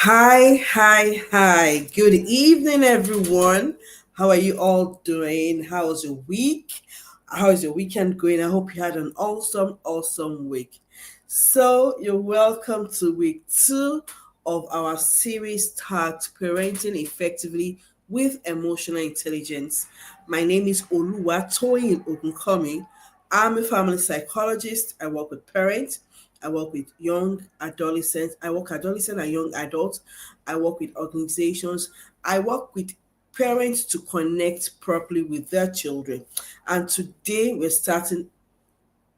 Hi. Good evening, everyone. How are you all doing? How was your week? How is your weekend going? I hope you had an awesome week. So, you're welcome to week two of our series tagged Parenting Effectively with Emotional Intelligence. My name is Oluwatoyin Ogunkomi. I'm a family psychologist. I work with parents. I work with young adolescents. I work adolescent and young adults. I work with organizations. I work with parents to connect properly with their children. And today we're starting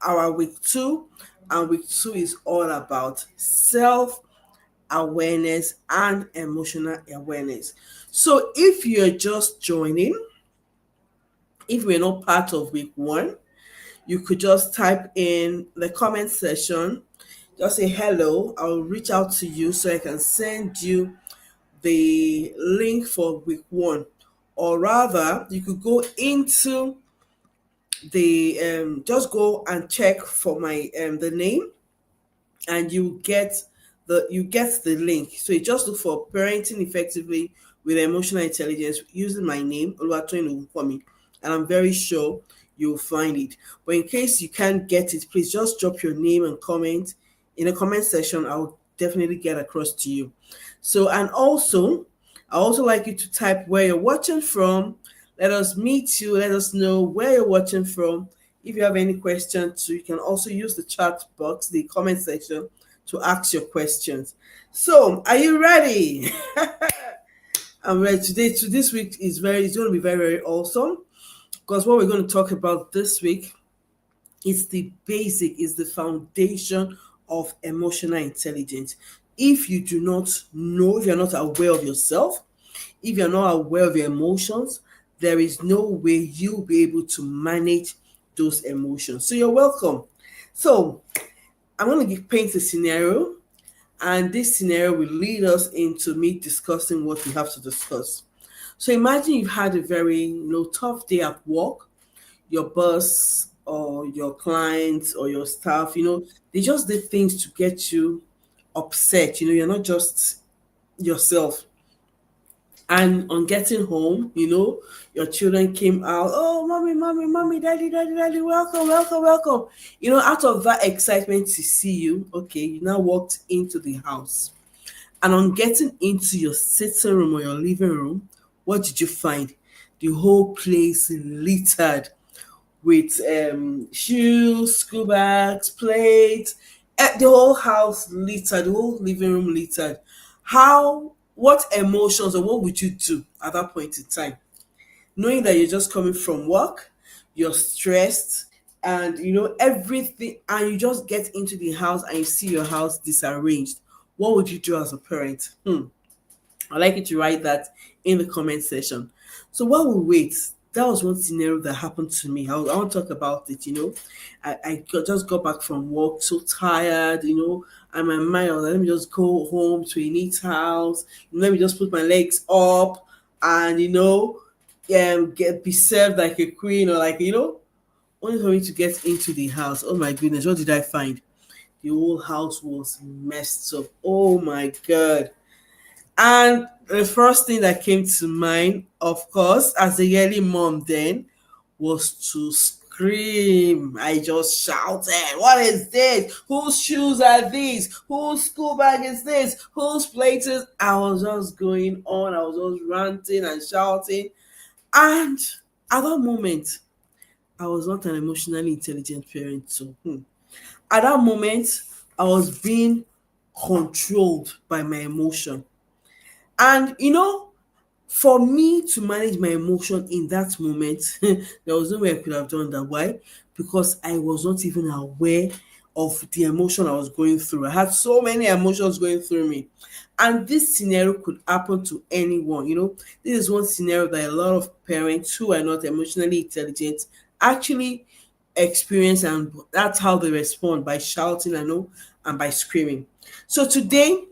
our week two, and week two is all about self awareness and emotional awareness. So if you're just joining, if we're not part of week one, you could just type in the comment section, just say hello. I'll reach out to you so I can send you the link for week one. Or rather, you could go into the just go and check for my the name, and you get the link. So you just look for parenting effectively with emotional intelligence using my name, Oluwatoyin Ogunkomi, and I'm very sure you'll find it. But in case you can't get it, please just drop your name and comment in the comment section. I'll definitely get across to you. So, and also, I also like you to type where you're watching from. Let us meet you. Let us know where you're watching from. If you have any questions, you can also use the chat box, the comment section, to ask your questions. So, are you ready? I'm ready today. To this week it's going to be very awesome, because what we're going to talk about this week is the foundation of emotional intelligence. If you do not know, if you're not aware of yourself, if you're not aware of your emotions, there is no way you'll be able to manage those emotions. So you're welcome. So I'm going to paint a scenario, and this scenario will lead us into me discussing what we have to discuss. So imagine you've had a very tough day at work. Your boss or your clients or your staff, they just did things to get you upset. You're not just yourself. And on getting home, your children came out, oh, mommy, daddy, welcome. Out of that excitement to see you, okay, you now walked into the house. And on getting into your sitting room or your living room, what did you find? The whole place littered with shoes, school bags, plates, the whole house littered, the whole living room littered. What emotions or what would you do at that point in time? Knowing that you're just coming from work, you're stressed, and everything, and you just get into the house and you see your house disarranged. What would you do as a parent? I'd like you to write that in the comment section. So while we wait, that was one scenario that happened to me. I want to talk about it. Just got back from work, so tired, and my mind was like, let me just go home to a neat house. Let me just put my legs up and, be served like a queen, or like, only for me to get into the house. Oh my goodness, what did I find? The whole house was messed up. Oh my God. And the first thing that came to mind, of course, as a yearly mom then, was to scream. I just shouted, what is this? Whose shoes are these? Whose school bag is this? Whose plate is? I was just going on. I was just ranting and shouting. And at that moment, I was not an emotionally intelligent parent. So, at that moment, I was being controlled by my emotion. And for me to manage my emotion in that moment, there was no way I could have done that. Why? Because I was not even aware of the emotion I was going through. I had so many emotions going through me. And this scenario could happen to anyone. This is one scenario that a lot of parents who are not emotionally intelligent actually experience, and that's how they respond, by shouting, and by screaming. So today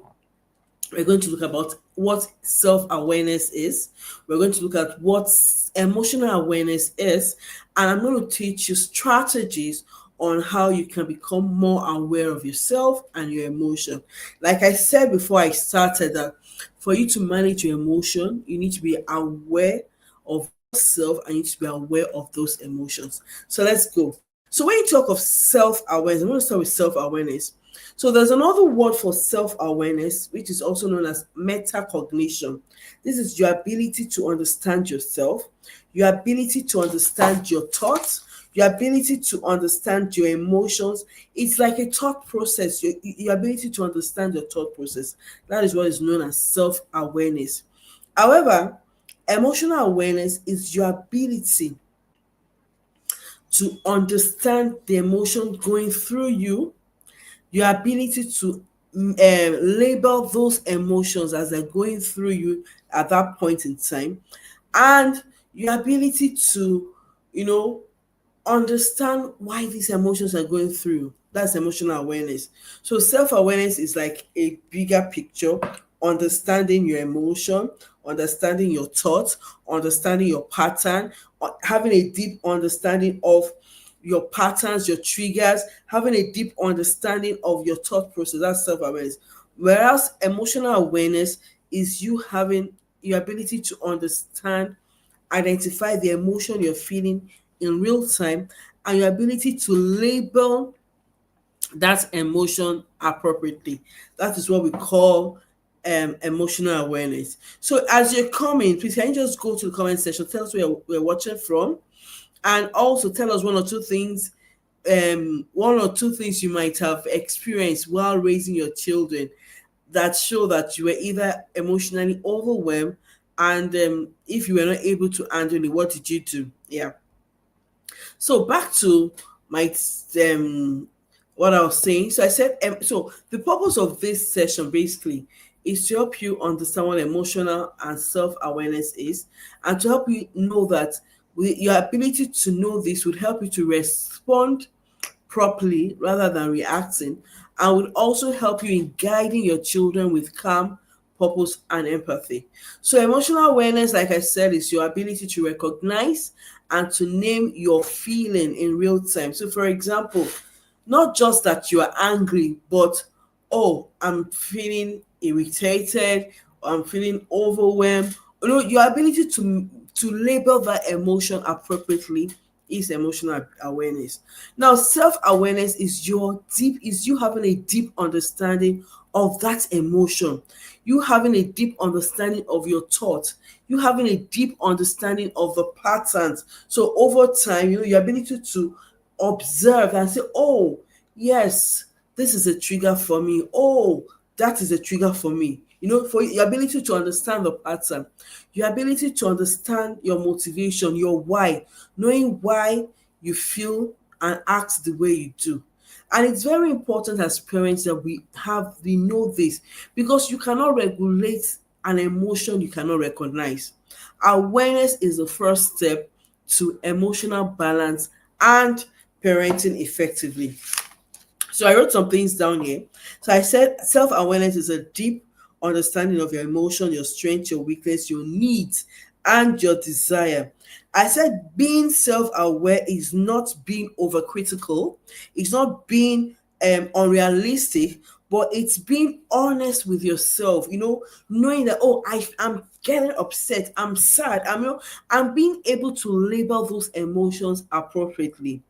we're going to look about what self-awareness is. We're going to look at what emotional awareness is, and I'm going to teach you strategies on how you can become more aware of yourself and your emotion. Like I said before I started, that for you to manage your emotion, you need to be aware of yourself and you need to be aware of those emotions. So let's go. So when you talk of self-awareness, I'm going to start with self-awareness. So there's another word for self-awareness, which is also known as metacognition. This is your ability to understand yourself, your ability to understand your thoughts, your ability to understand your emotions. It's like a thought process, your ability to understand your thought process. That is what is known as self-awareness. However, emotional awareness is your ability to understand the emotion going through you, your ability to label those emotions as they're going through you at that point in time, and your ability to, you know, understand why these emotions are going through. That's emotional awareness. So self-awareness is like a bigger picture, understanding your emotion, understanding your thoughts, understanding your pattern, having a deep understanding of your patterns, your triggers, having a deep understanding of your thought process. That's self-awareness. Whereas emotional awareness is you having your ability to understand, identify the emotion you're feeling in real time, and your ability to label that emotion appropriately. That is what we call emotional awareness. So as you're coming, please can you just go to the comment section, tell us where we're watching from, and also tell us one or two things you might have experienced while raising your children that show that you were either emotionally overwhelmed, and if you were not able to handle it, what did you do? Yeah. So back to my what I was saying. So I said, so the purpose of this session basically is to help you understand what emotional and self-awareness is, and to help you know that your ability to know this would help you to respond properly rather than reacting, and would also help you in guiding your children with calm, purpose, and empathy. So, emotional awareness, like I said, is your ability to recognize and to name your feeling in real time. So, for example, not just that you are angry, but oh, I'm feeling irritated, or I'm feeling overwhelmed. You know, your ability to label that emotion appropriately is emotional awareness. Now, self-awareness is you having a deep understanding of that emotion, you having a deep understanding of your thought, you having a deep understanding of the patterns. So over time, your ability to observe and say, oh, yes, this is a trigger for me. Oh, that is a trigger for me. For your ability to understand the pattern, your ability to understand your motivation, your why, knowing why you feel and act the way you do. And it's very important as parents that we know this, because you cannot regulate an emotion you cannot recognize. Awareness is the first step to emotional balance and parenting effectively. So I wrote some things down here. So I said self-awareness is a deep understanding of your emotion, your strength, your weakness, your needs, and your desire. I said being self-aware is not being overcritical, it's not being unrealistic, but it's being honest with yourself, knowing that, oh, I'm getting upset, I'm sad, I'm being able to label those emotions appropriately.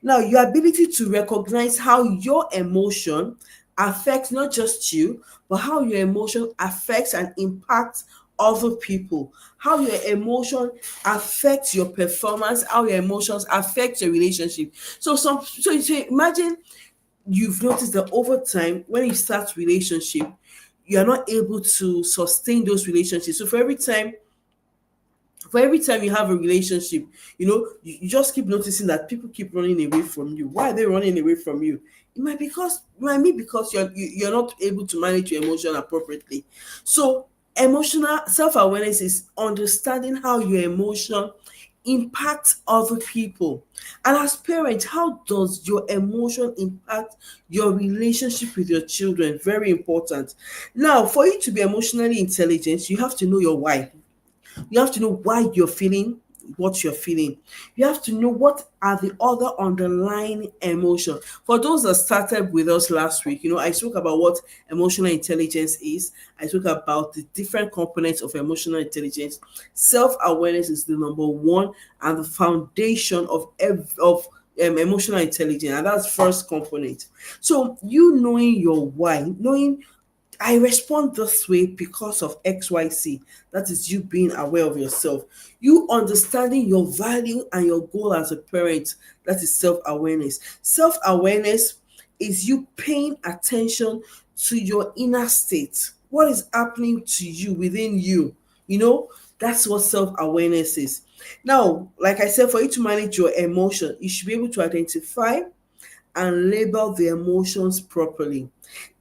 Now, your ability to recognize how your emotion affects not just you, but how your emotion affects and impacts other people, how your emotion affects your performance, how your emotions affect your relationship. So you say, imagine you've noticed that over time, when you start relationship, you're not able to sustain those relationships. So for every time you have a relationship, you just keep noticing that people keep running away from you. Why are they running away from you? It might be because you're not able to manage your emotion appropriately. So emotional self-awareness is understanding how your emotion impacts other people. And as parents, how does your emotion impact your relationship with your children? Very important. Now, for you to be emotionally intelligent, you have to know your why. You have to know why you're feeling what you're feeling. You have to know what are the other underlying emotion. For those that started with us last week, I spoke about what emotional intelligence is. I spoke about the different components of emotional intelligence. Self-awareness is the number one and the foundation of emotional intelligence, and that's first component. So you knowing your why, knowing I respond this way because of XYZ. That is you being aware of yourself. You understanding your value and your goal as a parent. That is self awareness. Self awareness is you paying attention to your inner state. What is happening to you within you? That's what self awareness is. Now, like I said, for you to manage your emotion, you should be able to identify and label the emotions properly.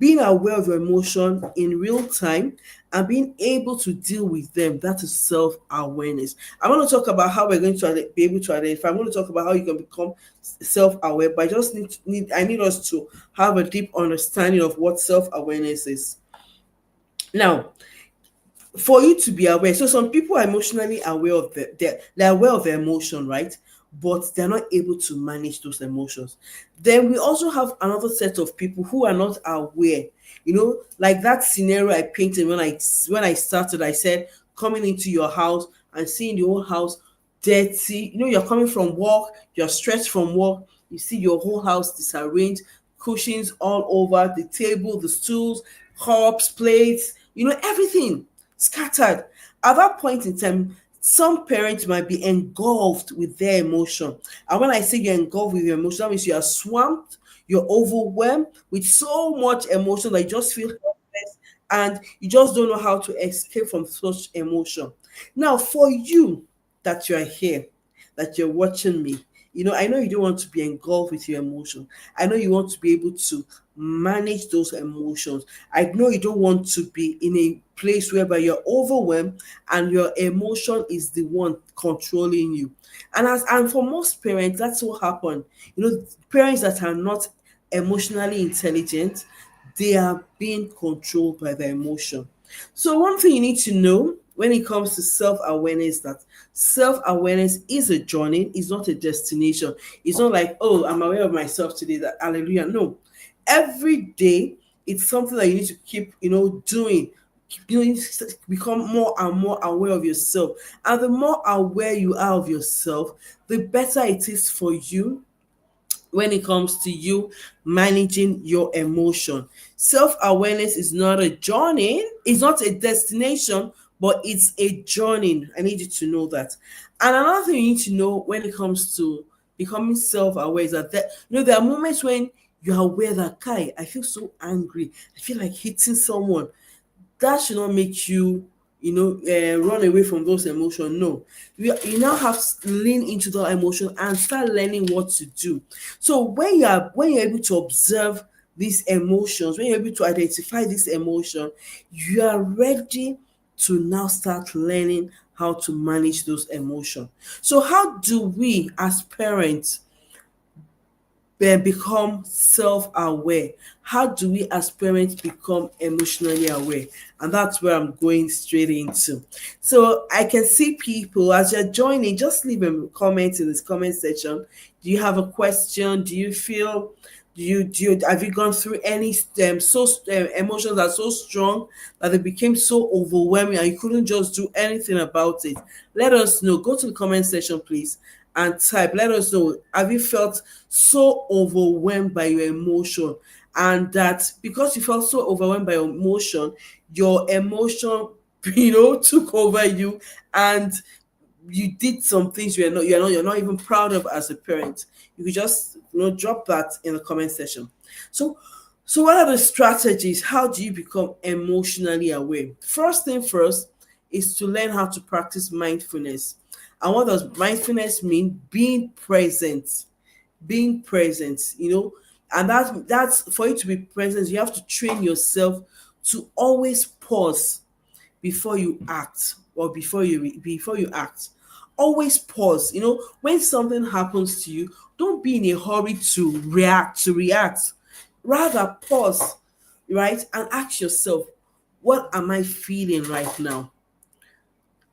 Being aware of your emotion in real time and being able to deal with them, that is self awareness. I want to talk about how we're going to be able to identify. I want to talk about how you can become self aware, but I just I need us to have a deep understanding of what self awareness is. Now, for you to be aware, so some people are emotionally aware of they're aware of their emotion, right? But they're not able to manage those emotions. Then we also have another set of people who are not aware. Like that scenario I painted when I started. I said coming into your house and seeing the whole house dirty. You're coming from work, you're stressed from work, you see your whole house disarranged, cushions all over the table, the stools, cups, plates, everything scattered. At that point in time, some parents might be engulfed with their emotion. And when I say you're engulfed with your emotion, that means you are swamped, you're overwhelmed with so much emotion that you just feel helpless and you just don't know how to escape from such emotion. Now, for you that you are here, that you're watching me, I know you don't want to be engulfed with your emotion. I know you want to be able to manage those emotions. I know you don't want to be in a place whereby you're overwhelmed and your emotion is the one controlling you. And for most parents, that's what happened. Parents that are not emotionally intelligent, they are being controlled by their emotion. So one thing you need to know when it comes to self-awareness, that self-awareness is a journey, it's not a destination. It's not like, oh, I'm aware of myself today, that hallelujah. No. Every day it's something that you need to keep, doing. You need to become more and more aware of yourself. And the more aware you are of yourself, the better it is for you when it comes to you managing your emotion. Self awareness is not a journey, it's not a destination, but it's a journey. I need you to know that. And another thing you need to know when it comes to becoming self aware is that there are moments when you're aware that, Kai, I feel so angry, I feel like hitting someone. That should not make you run away from those emotions. No, you now have to lean into that emotion and start learning what to do. So when you're able to observe these emotions, when you're able to identify this emotion, you are ready to now start learning how to manage those emotions. So how do we as parents become self-aware? How do we as parents become emotionally aware? And that's where I'm going straight into. So I can see people as you're joining, just leave a comment in this comment section. Do you have a question? Do you feel do you have you gone through any emotions that are so strong that they became so overwhelming and you couldn't just do anything about it? Let us know. Go to the comment section, please, and type. Let us know. Have you felt so overwhelmed by your emotion, and that because you felt so overwhelmed by your emotion, took over you, and you did some things you're not even proud of as a parent? You could just drop that in the comment section. So what are the strategies? How do you become emotionally aware? First thing first is to learn how to practice mindfulness. And what does mindfulness mean? Being present. Being present, and that's for you to be present, you have to train yourself to always pause before you act, or before you act. Always pause. When something happens to you, don't be in a hurry to react. Rather pause, right, and ask yourself, what am I feeling right now?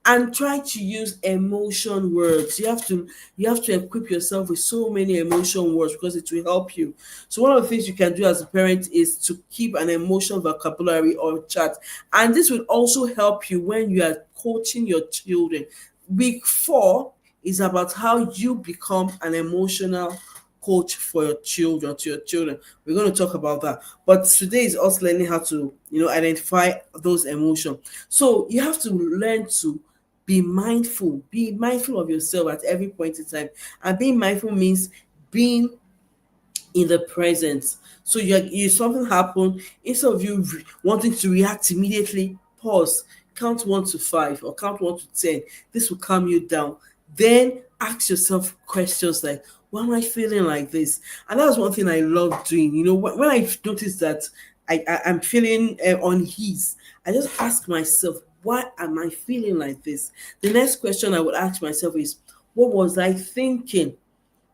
and try to use emotion words. You have to equip yourself with so many emotion words because it will help you. So one of the things you can do as a parent is to keep an emotion vocabulary or chat, and this will also help you when you are coaching your children. Week 4 is about how you become an emotional coach for your children, to your children. We're going to talk about that, but today is us learning how to identify those emotions. So you have to learn to be mindful of yourself at every point in time. And being mindful means being in the present. So you something happen, instead of you wanting to react immediately, pause, count 1 to 5 or count 1 to 10. This will calm you down. Then ask yourself questions like, why am I feeling like this? And that's one thing I love doing. When I've noticed that I'm feeling unease, I just ask myself, why am I feeling like this? The next question I would ask myself is, what was I thinking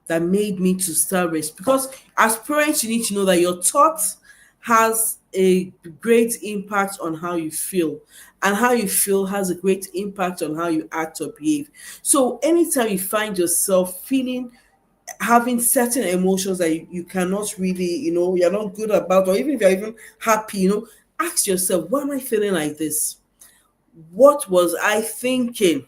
that made me to start rest? Because as parents, you need to know that your thoughts has a great impact on how you feel, and how you feel has a great impact on how you act or behave. So anytime you find yourself feeling, having certain emotions that you cannot really, you're not good about, or even if you're even happy, ask yourself, why am I feeling like this? What was I thinking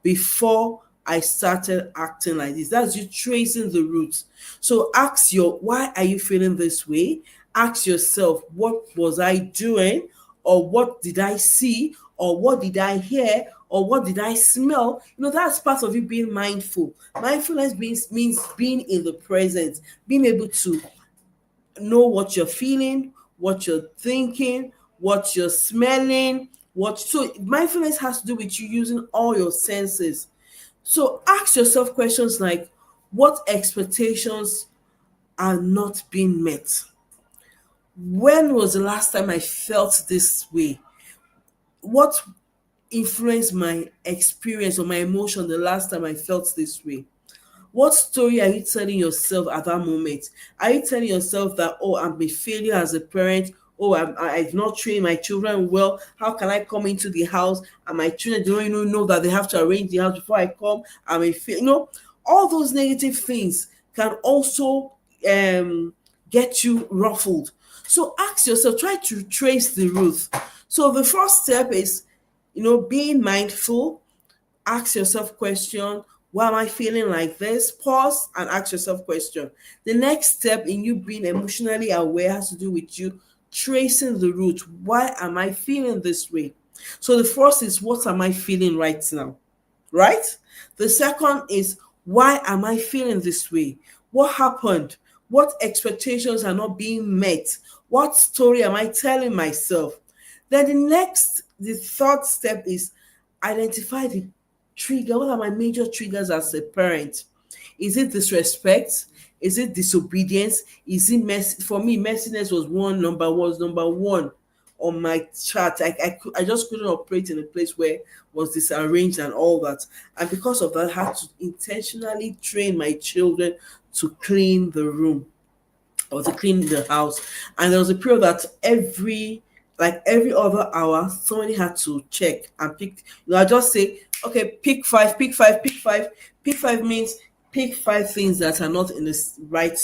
before I started acting like this? That's you tracing the roots. So ask why are you feeling this way? Ask yourself, what was I doing? Or what did I see? Or what did I hear? Or what did I smell? That's part of you being mindful. Mindfulness means being in the present, being able to know what you're feeling, what you're thinking, what you're smelling. So mindfulness has to do with you using all your senses. So ask yourself questions like, what expectations are not being met? When was the last time I felt this way? What influenced my experience or my emotion the last time I felt this way? What story are you telling yourself at that moment? Are you telling yourself that, oh, I'm a failure as a parent? Oh, I've not trained my children well. How can I come into the house and my children don't even know that they have to arrange the house before I come? I'm a failure. All those negative things can also get you ruffled. So ask yourself, try to trace the root. So the first step is, being mindful. Ask yourself question, why am I feeling like this? Pause and ask yourself question. The next step in you being emotionally aware has to do with you tracing the root. Why am I feeling this way? So the first is, what am I feeling right now? Right? The second is, why am I feeling this way? What happened? What expectations are not being met? What story am I telling myself? Then the third step is, identify the trigger. What are my major triggers as a parent? Is it disrespect? Is it disobedience? Is it mess? For me, messiness was number one on my chart. I just couldn't operate in a place where was disarranged and all that. And because of that, I had to intentionally train my children to clean the room or to clean the house. And there was a period that every other hour, somebody had to check and pick. I just say, okay, pick five, pick five, pick five. Pick five means pick 5 things that are not in the right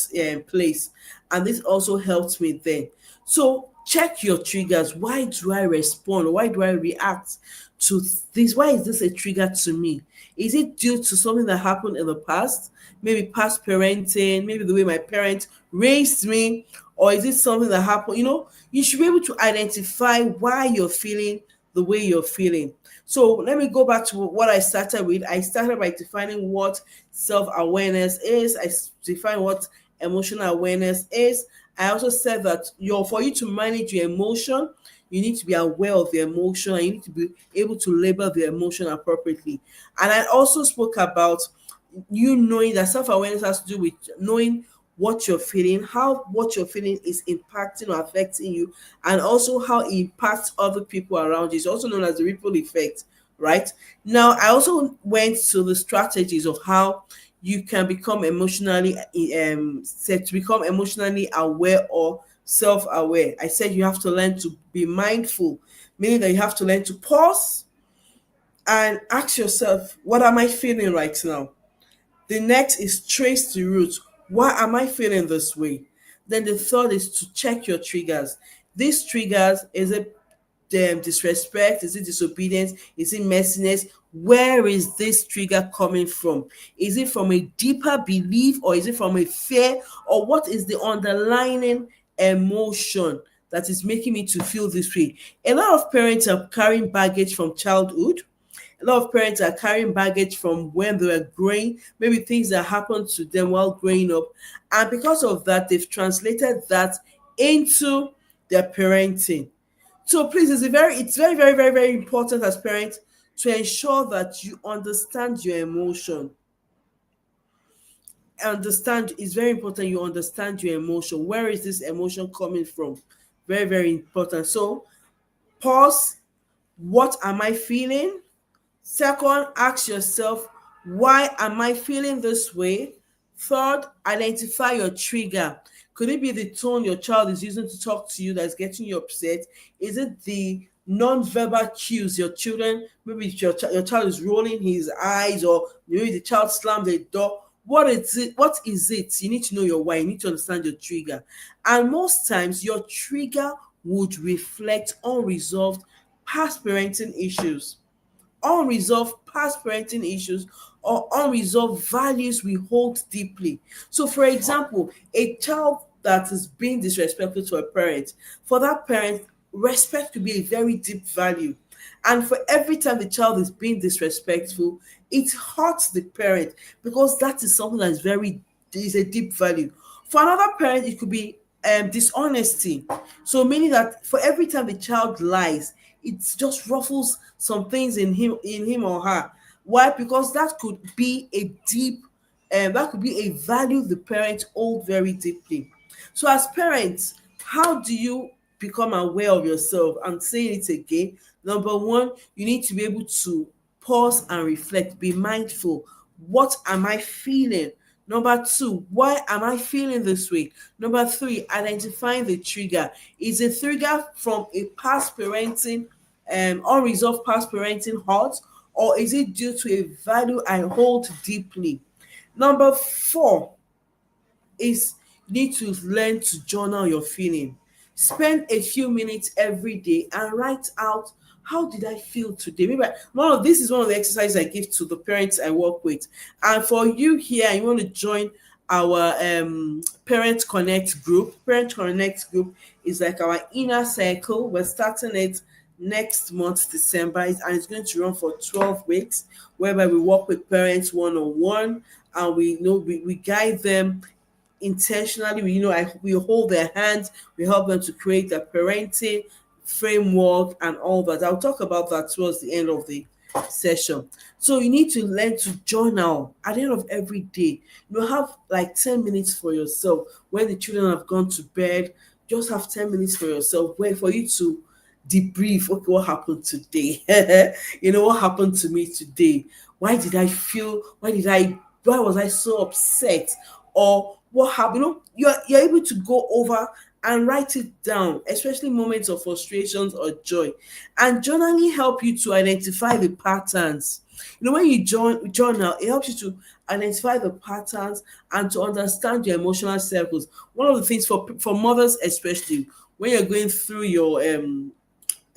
place. And this also helped me then. So check your triggers. Why do I respond? Why do I react to this? Why is this a trigger to me? Is it due to something that happened in the past? Maybe past parenting, maybe the way my parents raised me, or is it something that happened? You should be able to identify why you're feeling the way you're feeling. So let me go back to what I started with. I started by defining what self-awareness is. I defined what emotional awareness is. I also said that for you to manage your emotion, you need to be aware of the emotion, and you need to be able to label the emotion appropriately. And I also spoke about you knowing that self-awareness has to do with knowing what you're feeling, how what you're feeling is impacting or affecting you, and also how it impacts other people around you. It's also known as the ripple effect, right? Now, I also went to the strategies of how you can become emotionally said to become emotionally aware or self-aware. I said you have to learn to be mindful, meaning that you have to learn to pause, and ask yourself, what am I feeling right now? The next is trace the root. Why am I feeling this way? Then the third is to check your triggers. These triggers, is it disrespect? Is it disobedience? Is it messiness? Where is this trigger coming from? Is it from a deeper belief, or is it from a fear, or what is the underlying emotion that is making me to feel this way? A lot of parents are carrying baggage from childhood. A lot of parents are carrying baggage from when they were growing, maybe things that happened to them while growing up. And because of that, they've translated that into their parenting. So please, it's very, very, very, very important as parents to ensure that you understand your emotion. Understand It's very important you understand your emotion. Where is this emotion coming from? Very, very important. So pause. What am I feeling? Second, ask yourself, why am I feeling this way? Third, identify your trigger. Could it be the tone your child is using to talk to you that's getting you upset? Is it the non-verbal cues your children, maybe your child is rolling his eyes, or maybe the child slammed the door? What is it? You need to know your why. You need to understand your trigger. And most times your trigger would reflect unresolved past parenting issues, unresolved past parenting issues, or unresolved values we hold deeply. So, for example, a child that is being disrespectful to a parent, for that parent, respect could be a very deep value. And for every time the child is being disrespectful, it hurts the parent, because that is something that is a deep value. For another parent, it could be dishonesty. So meaning that for every time the child lies, it just ruffles some things in him or her. Why? Because that could be a value the parents hold very deeply. So as parents, how do you become aware of yourself? I'm saying it again. Number one, you need to be able to pause and reflect, be mindful. What am I feeling? Number two, why am I feeling this way? Number three, identifying the trigger. Is a trigger from a past parenting, unresolved past parenting hurt, or is it due to a value I hold deeply? Number four is you need to learn to journal your feeling. Spend a few minutes every day and write out, how did I feel today? Maybe this is one of the exercises I give to the parents I work with. And for you here, you want to join our Parent Connect group is like our inner circle. We're starting it next month, December, and it's going to run for 12 weeks, whereby we work with parents one on one, and we guide them intentionally. We hold their hands, we help them to create a parenting framework and all that. I'll talk about that towards the end of the session. So you need to learn to journal at the end of every day. Have like 10 minutes for yourself. When the children have gone to bed, just have 10 minutes for yourself, where for you to debrief. Okay, what happened today? What happened to me today? Why was I so upset? Or what happened? You're able to go over and write it down, especially moments of frustrations or joy. And journaling help you to identify the patterns. When you journal, it helps you to identify the patterns and to understand your emotional circles. One of the things for mothers, especially when you're going through your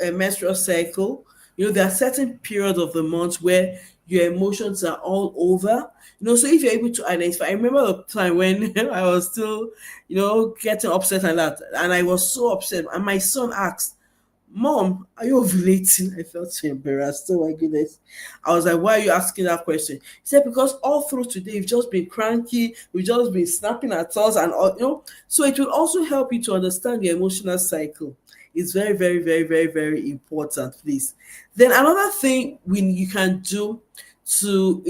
menstrual cycle, there are certain periods of the month where your emotions are all over. So if you're able to identify, I remember a time when I was still, getting upset like that, and I was so upset, and my son asked, "Mom, are you ovulating?" I felt so embarrassed. Oh my goodness. I was like, "Why are you asking that question?" He said, "Because all through today, you've just been cranky, you've just been snapping at us, and all. So it will also help you to understand your emotional cycle. It's very, very, very, very, very important, please. Then another thing you can do to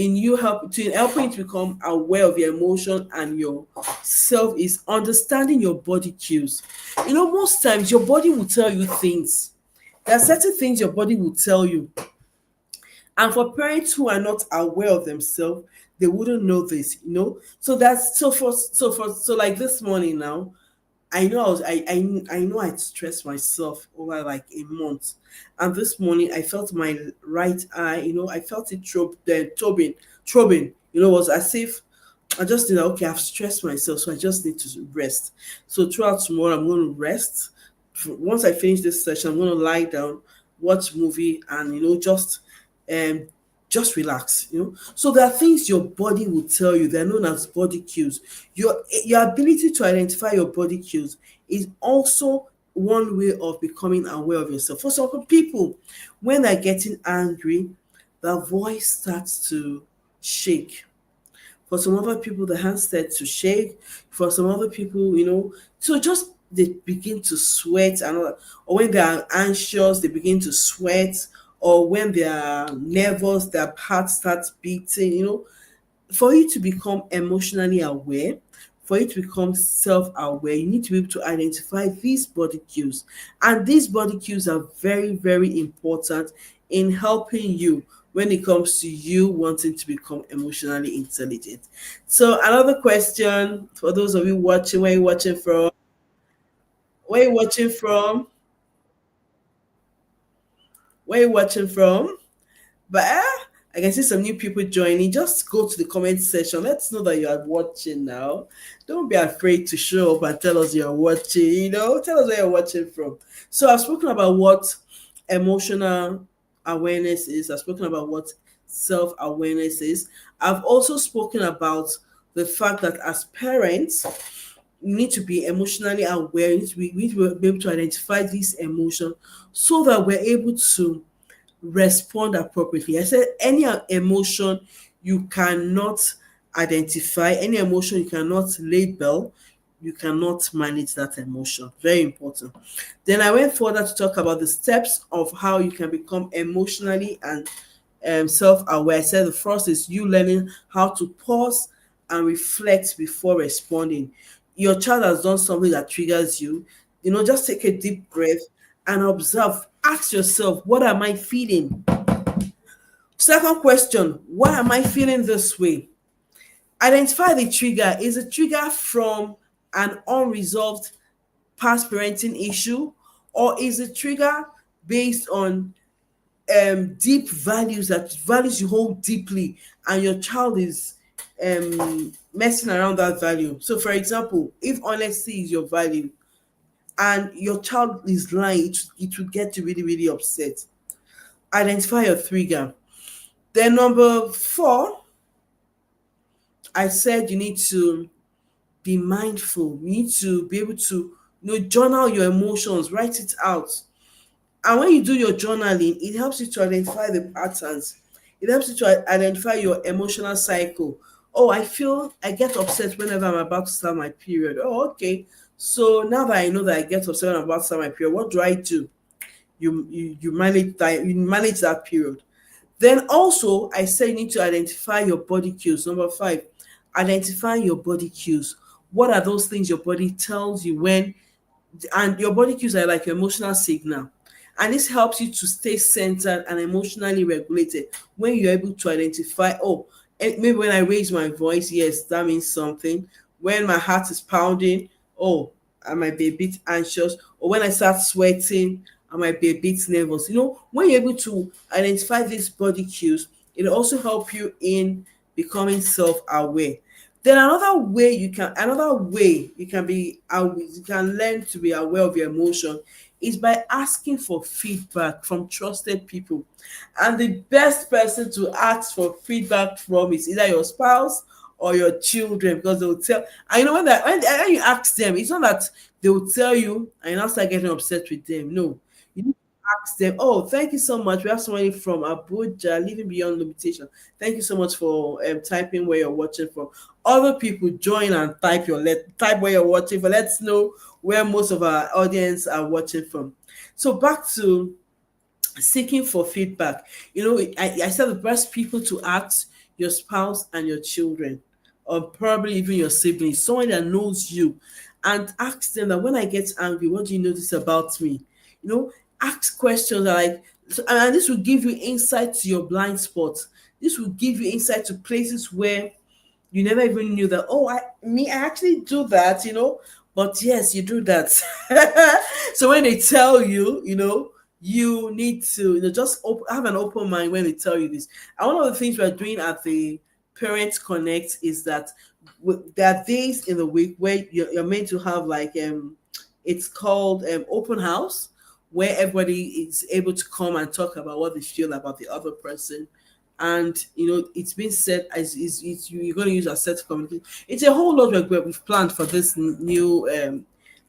helping you to become aware of your emotion and yourself is understanding your body cues. Most times your body will tell you things. There are certain things your body will tell you, and for parents who are not aware of themselves, they wouldn't know this. So like this morning now, I know I know I'd stressed myself over like a month, and this morning I felt my right eye. I felt it throbbing. Was as if I just did okay. I've stressed myself, so I just need to rest. So throughout tomorrow, I'm going to rest. Once I finish this session, I'm going to lie down, watch movie, and um, just relax. So there are things your body will tell you. They're known as body cues. Your ability to identify your body cues is also one way of becoming aware of yourself. For some people, when they're getting angry, their voice starts to shake. For some other people, the hands start to shake. For some other people, so just they begin to sweat, and all that. Or when they are anxious, they begin to sweat. Or when they are nervous, their heart starts beating. For you to become emotionally aware, for you to become self-aware, you need to be able to identify these body cues. And these body cues are very, very important in helping you when it comes to you wanting to become emotionally intelligent. So another question for those of you watching, where are you watching from? Where are you watching from? Where are you watching from? But I can see some new people joining. Just go to the comment section. Let's know that you are watching now. Don't be afraid to show up and tell us you're watching. Tell us where you're watching from. So I've spoken about what emotional awareness is. I've spoken about what self-awareness is. I've also spoken about the fact that as parents, you need to be emotionally aware. We need to be able to identify these emotions so that we're able to respond appropriately. I said any emotion you cannot identify, any emotion you cannot label, you cannot manage that emotion. Very important. Then I went further to talk about the steps of how you can become emotionally and self-aware. I said the first is you learning how to pause and reflect before responding. Your child has done something that triggers you. Just take a deep breath and observe. Ask yourself, what am I feeling? Second question, why am I feeling this way? Identify the trigger. Is the trigger from an unresolved past parenting issue, or is the trigger based on deep values you hold deeply, and your child is messing around that value? So, for example, if honesty is your value and your child is lying, it will get you really, really upset. Identify your trigger. Then number four, I said you need to be mindful. You need to be able to journal your emotions, write it out. And when you do your journaling, it helps you to identify the patterns. It helps you to identify your emotional cycle. Oh, I get upset whenever I'm about to start my period. Oh, okay. So now that I know that I get upset when I'm about to start my period, what do I do? You manage that period. Then also, I say you need to identify your body cues. Number five, identify your body cues. What are those things your body tells you when, and your body cues are like your emotional signal. And this helps you to stay centered and emotionally regulated when you're able to identify, oh, maybe when I raise my voice, yes, that means something. When my heart is pounding, oh, I might be a bit anxious. Or when I start sweating, I might be a bit nervous. When you're able to identify these body cues, it'll also help you in becoming self-aware. Then another way you can learn to be aware of your emotion is by asking for feedback from trusted people. And the best person to ask for feedback from is either your spouse or your children, because they'll tell. And when you ask them, it's not that they will tell you and you now start getting upset with them. No, you need to ask them. Oh, thank you so much. We have somebody from Abuja, living beyond limitation. Thank you so much for typing where you're watching from. Other people join and type where you're watching from. Let's know where most of our audience are watching from. So back to seeking for feedback. I said the best people to ask, your spouse and your children, or probably even your siblings, someone that knows you, and ask them that when I get angry, what do you notice about me? Ask questions like, and this will give you insight to your blind spots. This will give you insight to places where you never even knew that, oh, I actually do that. But yes, you do that. So when they tell you, you need to, just have an open mind when they tell you this. And one of the things we're doing at the Parents Connect is that there are days in the week where you're meant to have like it's called open house, where everybody is able to come and talk about what they feel about the other person. And it's been said as you're going to use assertive communication. It's a whole lot we've planned for this new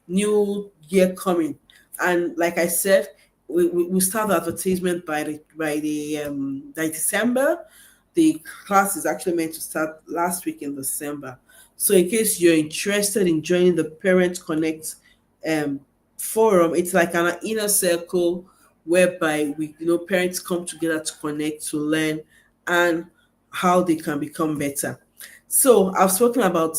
year coming. And like I said, we start the advertisement by December. The class is actually meant to start last week in December. So in case you're interested in joining the Parent Connect um, forum, it's like an inner circle whereby parents come together to connect, to learn, and how they can become better. So I've spoken about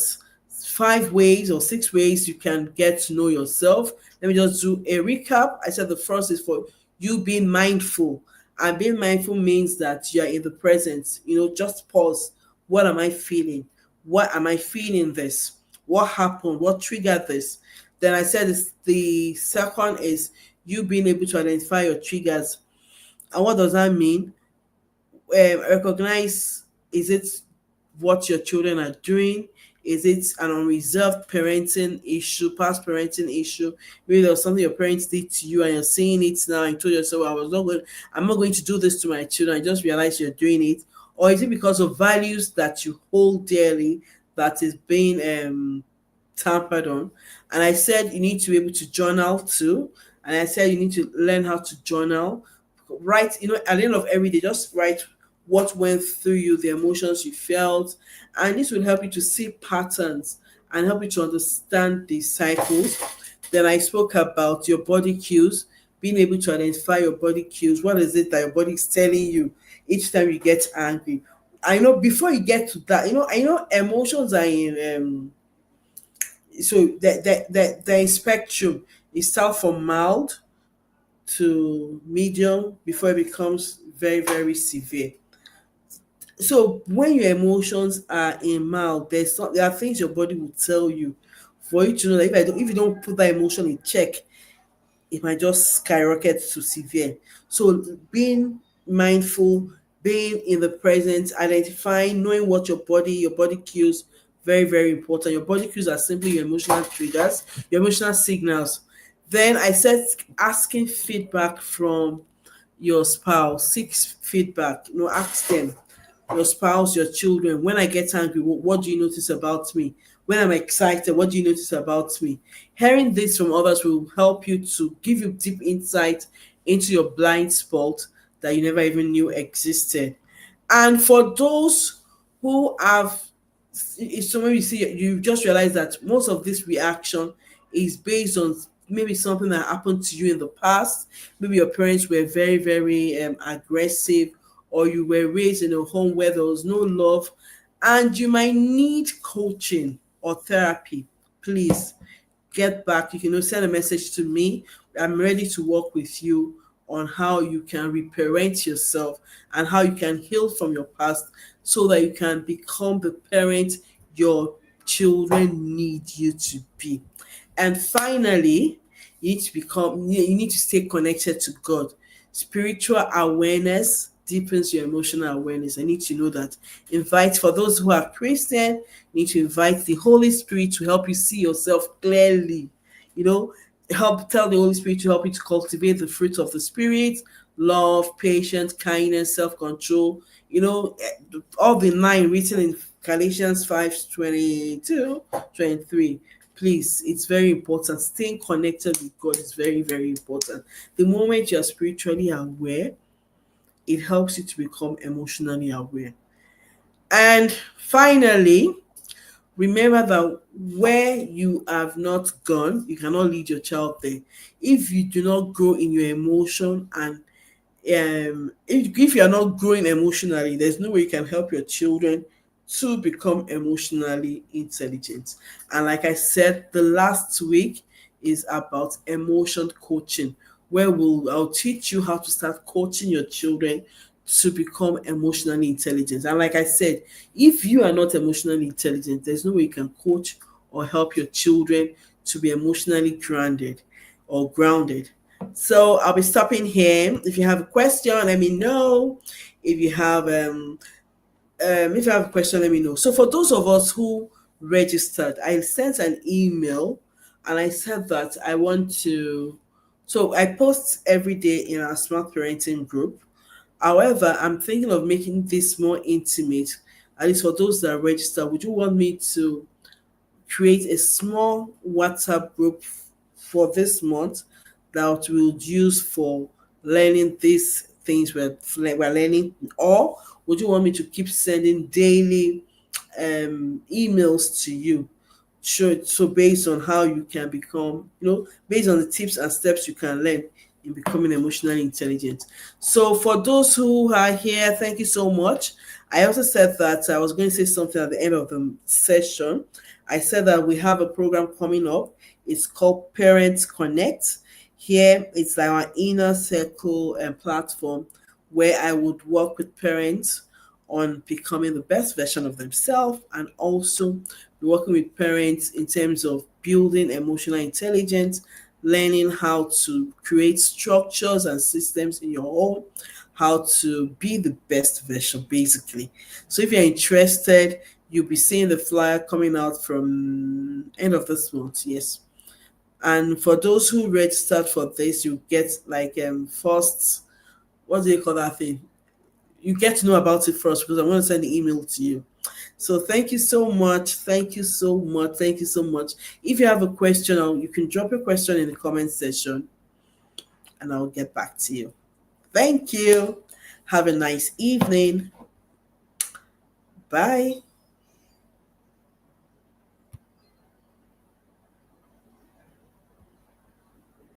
5 ways or 6 ways you can get to know yourself. Let me just do a recap. I said the first is for you being mindful. And being mindful means that you're in the present. Just pause. What am I feeling? What am I feeling this? What happened? What triggered this? Then I said the second is you being able to identify your triggers. And what does that mean? Recognize, is it what your children are doing? Is it an unreserved parenting issue, past parenting issue? Maybe there was something your parents did to you and you're seeing it now and you told yourself, I'm not going to do this to my children. I just realized you're doing it. Or is it because of values that you hold dearly that is being tampered on? And I said you need to be able to journal too. And I said you need to learn how to journal. Write, at the end of every day, just write what went through you, the emotions you felt, and this will help you to see patterns and help you to understand the cycles. Then I spoke about your body cues, being able to identify your body cues. What is it that your body is telling you each time you get angry? I know before you get to that, I know emotions are in so the spectrum. It starts from mild to medium before it becomes very, very severe. So when your emotions are in mild, there are things your body will tell you for you to know that if you don't put that emotion in check, it might just skyrocket to severe. So being mindful, being in the present, identifying, knowing what your body cues, very, very important. Your body cues are simply your emotional triggers, your emotional signals. Then I said asking feedback from your spouse, seek feedback, ask them, your spouse, your children. When I get angry, what do you notice about me? When I'm excited, what do you notice about me? Hearing this from others will help you to give you deep insight into your blind spot that you never even knew existed. And for those who have, if so maybe you see, you just realize that most of this reaction is based on maybe something that happened to you in the past. Maybe your parents were very, very aggressive, or you were raised in a home where there was no love, and you might need coaching or therapy. Please get back. You can send a message to me. I'm ready to work with you on how you can reparent yourself and how you can heal from your past so that you can become the parent your children need you to be. And finally, you need to stay connected to God. Spiritual awareness deepens your emotional awareness. I need to know that. Invite, for those who are Christian, you need to invite the Holy Spirit to help you see yourself clearly. You know, tell the Holy Spirit to help you to cultivate the fruits of the Spirit: love, patience, kindness, self-control. All the 9 written in Galatians 5:22-23. Please, it's very important. Staying connected with God is very, very important. The moment you're spiritually aware, it helps you to become emotionally aware. And finally, remember that where you have not gone, you cannot lead your child there. If you do not grow in your emotion, and if you are not growing emotionally, there's no way you can help your children to become emotionally intelligent. And like I said, the last week is about emotion coaching, where I'll teach you how to start coaching your children to become emotionally intelligent. And like I said, if you are not emotionally intelligent, there's no way you can coach or help your children to be emotionally grounded or grounded. So I'll be stopping here. If you have a question, let me know. If you have if you have a question, let me know. So for those of us who registered, I sent an email and I said that I want to. So I post every day in our smart parenting group. However, I'm thinking of making this more intimate. At least for those that register, would you want me to create a small WhatsApp group for this month that we'll use for learning these things we're learning, or would you want me to keep sending daily emails to you? Sure. So based on how you can become, based on the tips and steps you can learn in becoming emotionally intelligent. So for those who are here, thank you so much. I also said that I was going to say something at the end of the session. I said that we have a program coming up. It's called Parents Connect. Here, it's like our inner circle and platform where I would work with parents on becoming the best version of themselves, and also be working with parents in terms of building emotional intelligence, learning how to create structures and systems in your home, how to be the best version, basically. So if you're interested, you'll be seeing the flyer coming out from end of this month. Yes. And for those who registered for this, you get like first, what do you call that thing? You get to know about it first because I'm going to send the email to you. So thank you so much. Thank you so much. Thank you so much. If you have a question, you can drop your question in the comment section and I'll get back to you. Thank you. Have a nice evening. Bye.